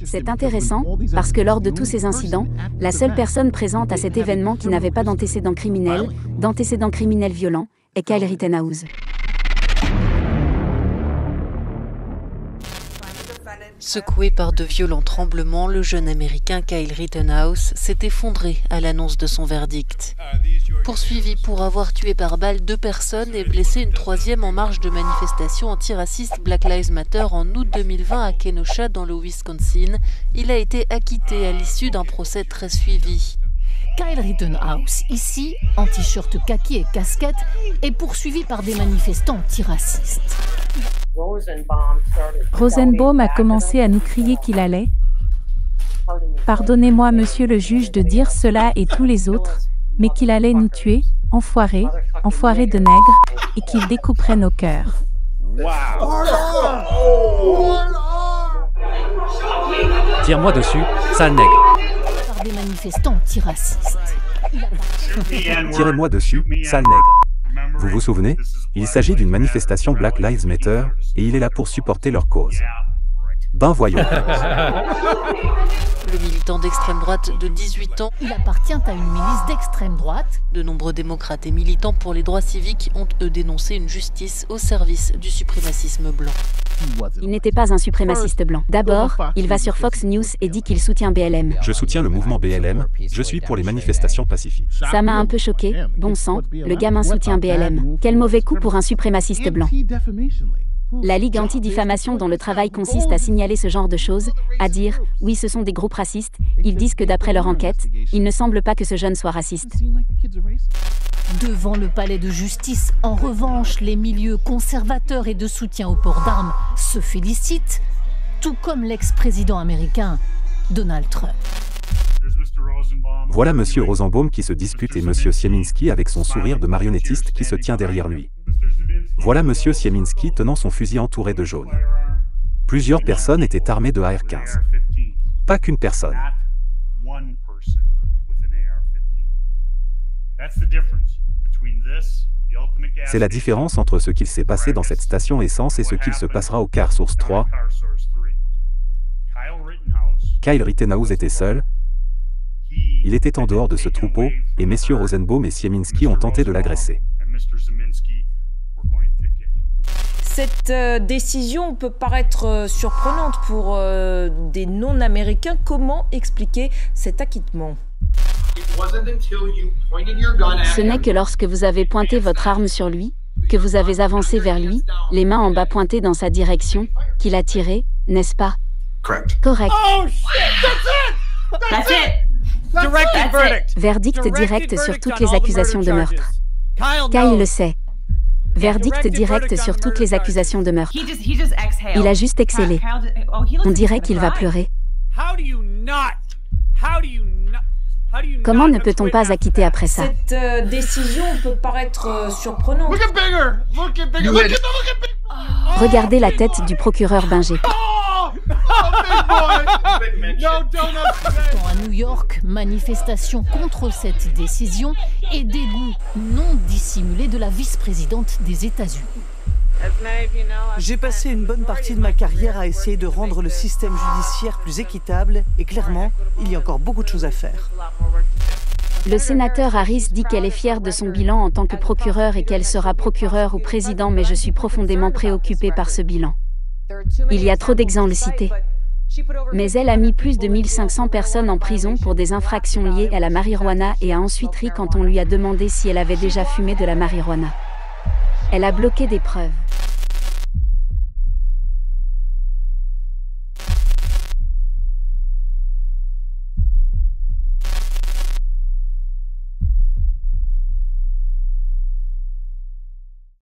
C'est intéressant, parce que lors de tous ces incidents, la seule personne présente à cet événement qui n'avait pas d'antécédents criminels violents, est Kyle Rittenhouse. Secoué par de violents tremblements, le jeune Américain Kyle Rittenhouse s'est effondré à l'annonce de son verdict. Poursuivi pour avoir tué par balle 2 personnes et blessé une 3e en marge de manifestation antiraciste Black Lives Matter en août 2020 à Kenosha dans le Wisconsin, il a été acquitté à l'issue d'un procès très suivi. Kyle Rittenhouse, ici, en t-shirt kaki et casquette, est poursuivi par des manifestants antiracistes. Rosenbaum a commencé à nous crier qu'il allait « Pardonnez-moi, monsieur le juge, de dire cela et tous les autres, mais qu'il allait nous tuer, enfoirés, enfoirés de nègres, et qu'il découperait nos cœurs. » Tire-moi dessus, sale nègre. Par des manifestants antiracistes. Tirez-moi dessus, sale nègre. Vous vous souvenez? Il s'agit d'une manifestation Black Lives Matter, et il est là pour supporter leur cause. Ben voyons. Le militant d'extrême droite de 18 ans, Il appartient à une milice d'extrême droite. de nombreux démocrates et militants pour les droits civiques ont eux dénoncé une justice au service du suprémacisme blanc. Il n'était pas un suprémaciste blanc. D'abord, il va sur Fox News et dit qu'il soutient BLM. Je soutiens le mouvement BLM, je suis pour les manifestations pacifiques. Ça m'a un peu choqué, bon sang, le gamin soutient BLM. Quel mauvais coup pour un suprémaciste blanc. La Ligue anti-diffamation dont le travail consiste à signaler ce genre de choses, à dire « oui, ce sont des groupes racistes », ils disent que d'après leur enquête, il ne semble pas que ce jeune soit raciste. Devant le palais de justice, en revanche, les milieux conservateurs et de soutien au port d'armes se félicitent, tout comme l'ex-président américain Donald Trump. Voilà monsieur Rosenbaum qui se dispute et monsieur Sieminski avec son sourire de marionnettiste qui se tient derrière lui. Voilà monsieur Sieminski tenant son fusil entouré de jaune. Plusieurs personnes étaient armées de AR-15. Pas qu'une personne. C'est la différence entre ce qu'il s'est passé dans cette station essence et ce qu'il se passera au Car Source 3. Kyle Rittenhouse était seul. Il était en dehors de ce troupeau, et messieurs Rosenbaum et Sieminski ont tenté de l'agresser. Cette décision peut paraître surprenante pour des non-américains. Comment expliquer cet acquittement? Ce n'est que lorsque vous avez pointé votre arme sur lui, que vous avez avancé vers lui, les mains en bas pointées dans sa direction, qu'il a tiré, n'est-ce pas? Correct. Verdict direct sur toutes les accusations de meurtre. Kyle le sait. Verdict direct sur toutes les accusations de meurtre. Il a juste excellé. On dirait qu'il va pleurer. Comment ne peut-on pas acquitter après ça? Cette décision peut paraître surprenante. Regardez la tête du procureur Binger. À New York, manifestation contre cette décision et dégoût non dissimulé de la vice-présidente des États-Unis. J'ai passé une bonne partie de ma carrière à essayer de rendre le système judiciaire plus équitable et clairement, il y a encore beaucoup de choses à faire. Le sénateur Harris dit qu'elle est fière de son bilan en tant que procureure et qu'elle sera procureure ou président, mais je suis profondément préoccupée par ce bilan. Il y a trop d'exemples cités. Mais elle a mis plus de 1500 personnes en prison pour des infractions liées à la marijuana et a ensuite ri quand on lui a demandé si elle avait déjà fumé de la marijuana. Elle a bloqué des preuves.